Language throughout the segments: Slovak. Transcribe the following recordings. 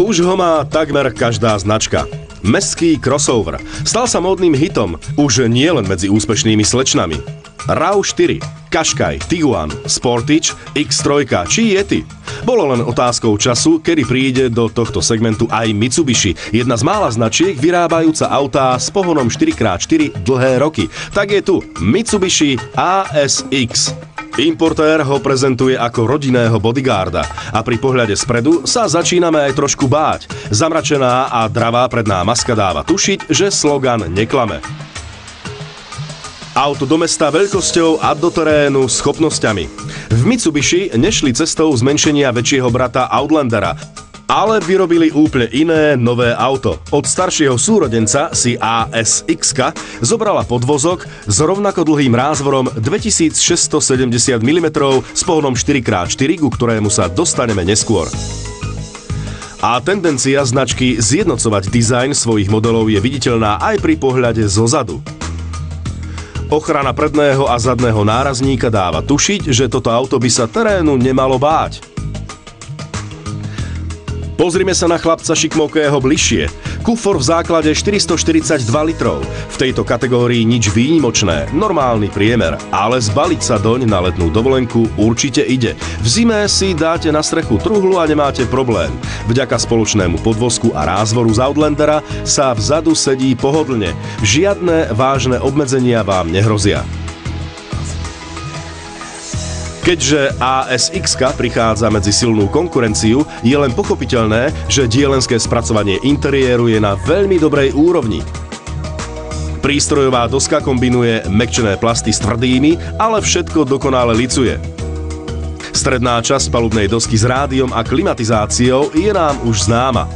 Už ho má takmer každá značka. Mestský crossover stal sa módnym hitom, už nie len medzi úspešnými slečnami. RAV4, Qashqai, Tiguan, Sportage, X3 či Yeti. Bolo len otázkou času, kedy príde do tohto segmentu aj Mitsubishi, jedna z mála značiek vyrábajúca autá s pohonom 4x4 dlhé roky. Tak je tu Mitsubishi ASX. Importér ho prezentuje ako rodinného bodyguarda a pri pohľade spredu sa začíname aj trošku báť. Zamračená a dravá predná maska dáva tušiť, že slogan neklame. Auto do mesta veľkosťou a do terénu schopnosťami. V Mitsubishi nešli cestou zmenšenia väčšieho brata Outlandera, ale vyrobili úplne iné, nové auto. Od staršieho súrodenca si ASX zobrala podvozok s rovnako dlhým rázvorom 2670 mm s pohonom 4x4, ku ktorému sa dostaneme neskôr. A tendencia značky zjednocovať dizajn svojich modelov je viditeľná aj pri pohľade zozadu. Ochrana predného a zadného nárazníka dáva tušiť, že toto auto by sa terénu nemalo báť. Pozrime sa na chlapca šikmovkého bližšie. Kufor v základe 442 litrov. V tejto kategórii nič výnimočné, normálny priemer, ale zbaliť sa doň na letnú dovolenku určite ide. V zime si dáte na strechu truhlu a nemáte problém. Vďaka spoločnému podvozku a rázvoru z Outlandera sa vzadu sedí pohodlne. Žiadne vážne obmedzenia vám nehrozia. Keďže ASX prichádza medzi silnú konkurenciu, je len pochopiteľné, že dielenské spracovanie interiéru je na veľmi dobrej úrovni. Prístrojová doska kombinuje mäkčené plasty s tvrdými, ale všetko dokonale licuje. Stredná časť palubnej dosky s rádiom a klimatizáciou je nám už známa.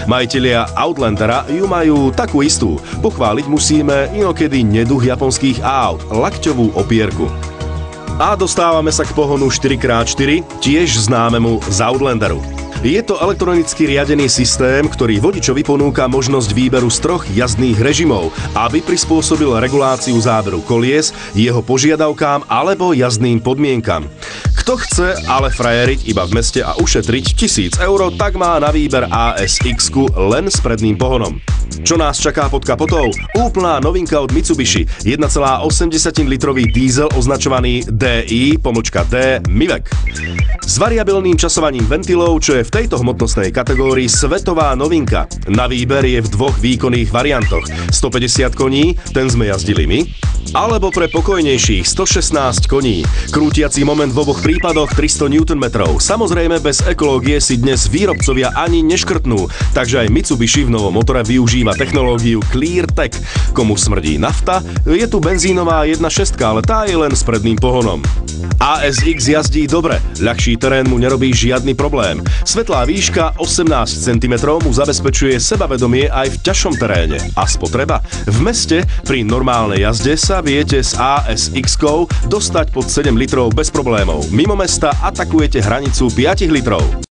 Majitelia Outlandera ju majú takú istú. Pochváliť musíme inokedy neduch japonských aut, lakťovú opierku. A dostávame sa k pohonu 4x4, tiež známemu z Outlanderu. Je to elektronicky riadený systém, ktorý vodičovi ponúka možnosť výberu z troch jazdných režimov, aby prispôsobil reguláciu záberu kolies, jeho požiadavkám alebo jazdným podmienkam. Kto chce ale frajeriť iba v meste a ušetriť 1000 eur, tak má na výber ASX-ku len s predným pohonom. Čo nás čaká pod kapotou? Úplná novinka od Mitsubishi, 1,8 litrový diesel označovaný DI-D MIVEC. S variabilným časovaním ventilov, čo je v tejto hmotnostnej kategórii svetová novinka. Na výber je v dvoch výkonných variantoch. 150 koní, ten sme jazdili my, alebo pre pokojnejších 116 koní. Krútiací moment v oboch prípadoch 300 Nm. Samozrejme bez ekológie si dnes výrobcovia ani neškrtnú, takže aj Mitsubishi v novom motore využíva technológiu ClearTech. Komu smrdí nafta, je tu benzínová 1.6, ale tá je len s predným pohonom. ASX jazdí dobre, ľahší terén mu nerobí žiadny problém. Svetlá výška 18 cm mu zabezpečuje sebavedomie aj v ťažšom teréne. A spotreba? V meste pri normálnej jazde sa viete s ASX-kou dostať pod 7 litrov bez problémov. Mimo mesta atakujete hranicu 5 litrov.